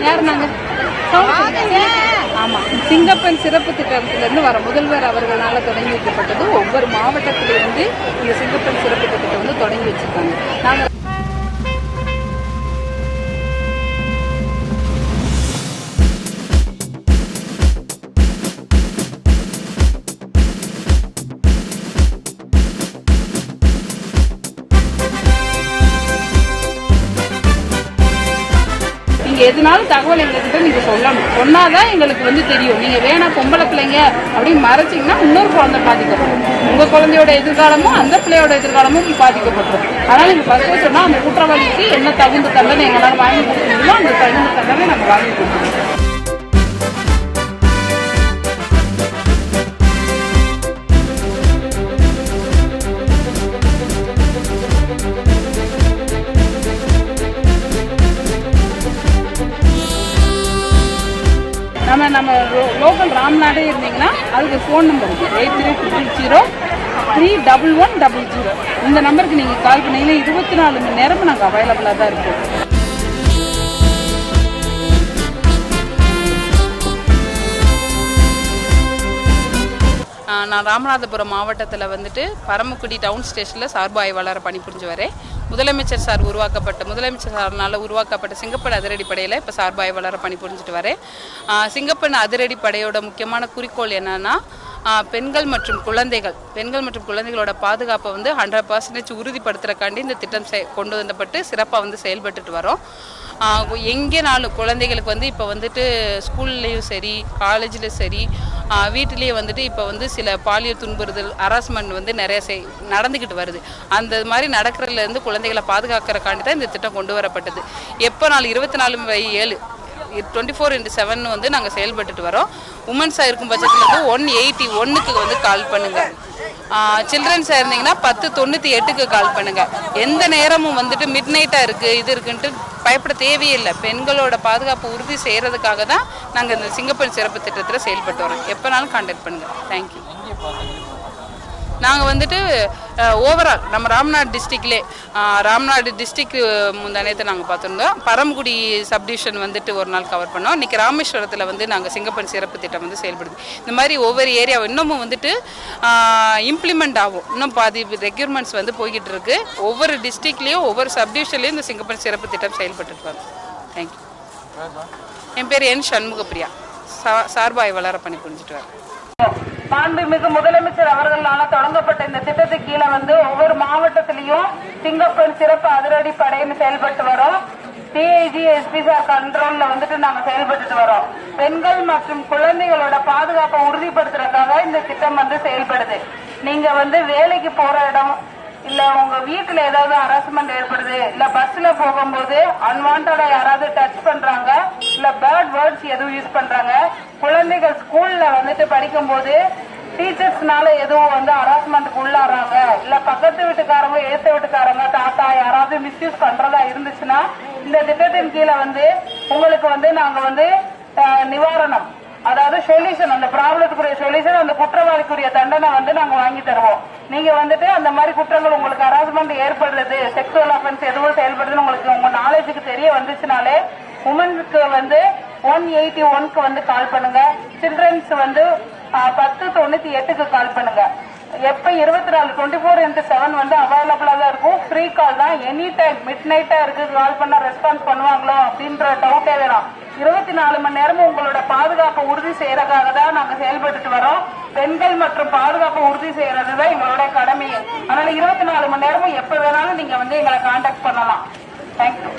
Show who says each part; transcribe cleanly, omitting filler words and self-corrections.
Speaker 1: யார் நாங்க ஆமா, சிங்கப்பெண் சிறப்பு திட்டத்திலிருந்து வர முதல்வர் அவர்களால் தொடங்கி வைக்கப்பட்டது. ஒவ்வொரு மாவட்டத்திலிருந்து இந்த சிங்கப்பெண் சிறப்பு திட்டத்தை வந்து தொடங்கி வச்சிருக்காங்க. நாங்க எதுனாலும் தகவல் எங்ககிட்ட நீங்க சொல்லணும். சொன்னாதான் எங்களுக்கு வந்து தெரியும். நீங்க வேணா பொம்பளை பிள்ளைங்க அப்படின்னு மறைச்சிங்கன்னா இன்னொரு குழந்தை பாதிக்கப்படும். உங்க குழந்தையோட எதிர்காலமும் அந்த பிள்ளையோட எதிர்காலமும் பாதிக்கப்படும். அதனால நீங்க ஃபர்ஸ்ட் சொன்னா அந்த குற்றவாளிக்கு என்ன தகுந்த தண்டனை எங்களால் வாங்கி கொடுக்கணுமோ அந்த தகுந்த தண்டனை நாங்கள் வாங்கி கொடுக்கணும். நம்ம லோக்கல் ராம்நாடே இருந்தீங்கன்னா அதுக்கு ஃபோன் நம்பர் 8300311100. இந்த நம்பருக்கு நீங்கள் கால் பண்ணீங்கன்னா 24 மணி நேரமும் நாங்கள் அவைலபிளாக தான் இருக்கோம். நான் ராமநாதபுரம் மாவட்டத்தில் வந்துட்டு பரமக்குடி டவுன் ஸ்டேஷனில் சார்பு ஆய்வாளரை பணிபுரிஞ்சு வரேன். முதலமைச்சர் சார்னால உருவாக்கப்பட்ட சிங்கப்பெண் அதிரடிப்படையில் இப்போ சார்பு ஆய்வாளரை பணிபுரிஞ்சுட்டு வரேன். சிங்கப்பெண் அதிரடிப்படையோட முக்கியமான குறிக்கோள் என்னன்னா, பெண்கள் மற்றும் குழந்தைகளோட பாதுகாப்பை வந்து 100% உறுதிப்படுத்துறக்காண்டி இந்த திட்டம் கொண்டு வந்தப்பட்டு சிறப்பாக வந்து செயல்பட்டுட்டு வரோம். எங்கேனாலும் குழந்தைகளுக்கு வந்து இப்போ வந்துட்டு ஸ்கூல்லையும் சரி, காலேஜ்லேயும் சரி, வீட்டிலேயே வந்துட்டு இப்போ வந்து சில பாலியல் துன்புறுதல், ஹராஸ்மெண்ட் வந்து நிறைய நடந்துக்கிட்டு வருது. அந்த மாதிரி நடக்கிறதுலேருந்து குழந்தைகளை பாதுகாக்கிறக்காண்டி தான் இந்த திட்டம் கொண்டு வரப்பட்டது. எப்போ நாள் 24/7 24/7 வந்து நாங்கள் செயல்பட்டுட்டு வரோம். உமன்ஸாக இருக்கும் பட்சத்தில் வந்து 181க்கு வந்து கால் பண்ணுங்கள். சில்ட்ரன்ஸாக இருந்தீங்கன்னா 1098க்கு கால் பண்ணுங்கள். எந்த நேரமும் வந்துட்டு மிட் நைட்டாக இருக்குது இது இருக்குன்ட்டு பயப்பட தேவையில்லை. பெண்களோட பாதுகாப்பு உறுதி செய்கிறதுக்காக தான் நாங்கள் இந்த சிங்கப்பெண் சிறப்பு திட்டத்தில் செயல்பட்டு வரோம். எப்போனாலும் கான்டாக்ட் பண்ணுங்கள். தேங்க்யூ. நாங்கள் வந்துட்டு ஓவரால் நம்ம ராம்நாடு டிஸ்ட்ரிக்ட் முந்தானத்தை நாங்கள் பார்த்துருந்தோம். பரமக்குடி சப்டிவிஷன் வந்துட்டு ஒரு நாள் கவர் பண்ணோம். இன்றைக்கி ராமேஸ்வரத்தில் வந்து நாங்கள் சிங்கப்பெண் சிறப்பு திட்டம் வந்து செயல்படுது. இந்த மாதிரி ஒவ்வொரு ஏரியா இன்னமும் வந்துட்டு இம்ப்ளிமெண்ட் ஆகும். இன்னும் பாதி ரெக்யூர்மெண்ட்ஸ் வந்து போய்கிட்டு இருக்கு. ஒவ்வொரு டிஸ்ட்ரிக்ட்லேயும் ஒவ்வொரு சப்டிவிஷன்லேயும் இந்த சிங்கப்பெண் சிறப்பு திட்டம் செயல்பட்டு வரும். தேங்க்யூ. என் பேர் என் சண்முகப்பிரியா. சார்பு ஆய்வாளரை பணிபுரிஞ்சுட்டு வரேன். மாண்புமிகு முதலமைச்சர் அவர்களால தொடங்கப்பட்ட இந்த திட்டத்துக்கு கீழே வந்து ஒவ்வொரு மாவட்டத்திலையும் சிங்கப்பெண் சிறப்பு அதிரடி படைன்னு செயல்பட்டு வரோம். டிஐஜி எஸ்பிசார் கண்ட்ரோல்ல வந்துட்டு நாங்க செயல்பட்டு வரோம். பெண்கள் மற்றும் குழந்தைகளோட பாதுகாப்பை உறுதிப்படுத்துறதுக்காக இந்த திட்டம் வந்து செயல்படுது. நீங்க வந்து வேலைக்கு போற இடம் இல்ல உங்க வீட்டுல ஏதாவது ஹராஸ்மெண்ட் ஏற்படுது, இல்ல பஸ்ல போகும்போது அன்வான்டா யாராவது டச் பண்றாங்க, இல்ல பேட் வேர்ட்ஸ் எதுவும் யூஸ் பண்றாங்க, குழந்தைகள் ஸ்கூல்ல வந்துட்டு படிக்கும் போது டீச்சர்ஸ்னால எதுவும் வந்து ஹராஸ்மெண்ட்டுக்கு உள்ளாடுறாங்க, இல்ல பக்கத்து வீட்டுக்காரங்க எழுத்த வீட்டுக்காரங்க தாத்தா யாராவது மிஸ்யூஸ் பண்றதா இருந்துச்சுன்னா இந்த திட்டத்தின் கீழே வந்து உங்களுக்கு வந்து நாங்க வந்து நிவாரணம், அதாவது சொல்யூஷன், அந்த ப்ராப்ளத்துக்குரிய சொல்யூஷன், அந்த குற்றவாளிக்குரிய தண்டனை வந்து நாங்க வாங்கி தருவோம். நீங்க வந்துட்டு அந்த மாதிரி குற்றங்கள் உங்களுக்கு ஹராஸ்மெண்ட் ஏற்படுறது, செக்ஷுவல் அஃபென்ஸ் எதுவும் செயல்படுதுன்னு உங்களுக்கு உங்க நாலேஜுக்கு தெரிய வந்துச்சுனாலே உமனுக்கு வந்து 181க்கு வந்து கால் பண்ணுங்க. சில்ட்ரன்ஸ் வந்து 1098க்கு கால் பண்ணுங்க. எப்ப 24/7 வந்து அவைலபிளா தான் இருக்கும். ஃப்ரீ கால் தான். எனி டைம் மிட் நைட்டா இருக்கு கால் பண்ணா ரெஸ்பான்ஸ் பண்ணுவாங்களோ அப்படின்ற டவுட்டே வேணாம். 24 மணி நேரமும் உங்களோட பாதுகாப்பை உறுதி செய்யறதுக்காக தான் நாங்க செயல்பட்டு வரோம். பெண்கள் மற்றும் பாதுகாப்பை உறுதி செய்யறதுதான் எங்களோட கடமை. அதனால 24 மணி நேரமும் எப்ப வேணாலும் நீங்க வந்து எங்களை கான்டாக்ட் பண்ணலாம். தேங்க்யூ.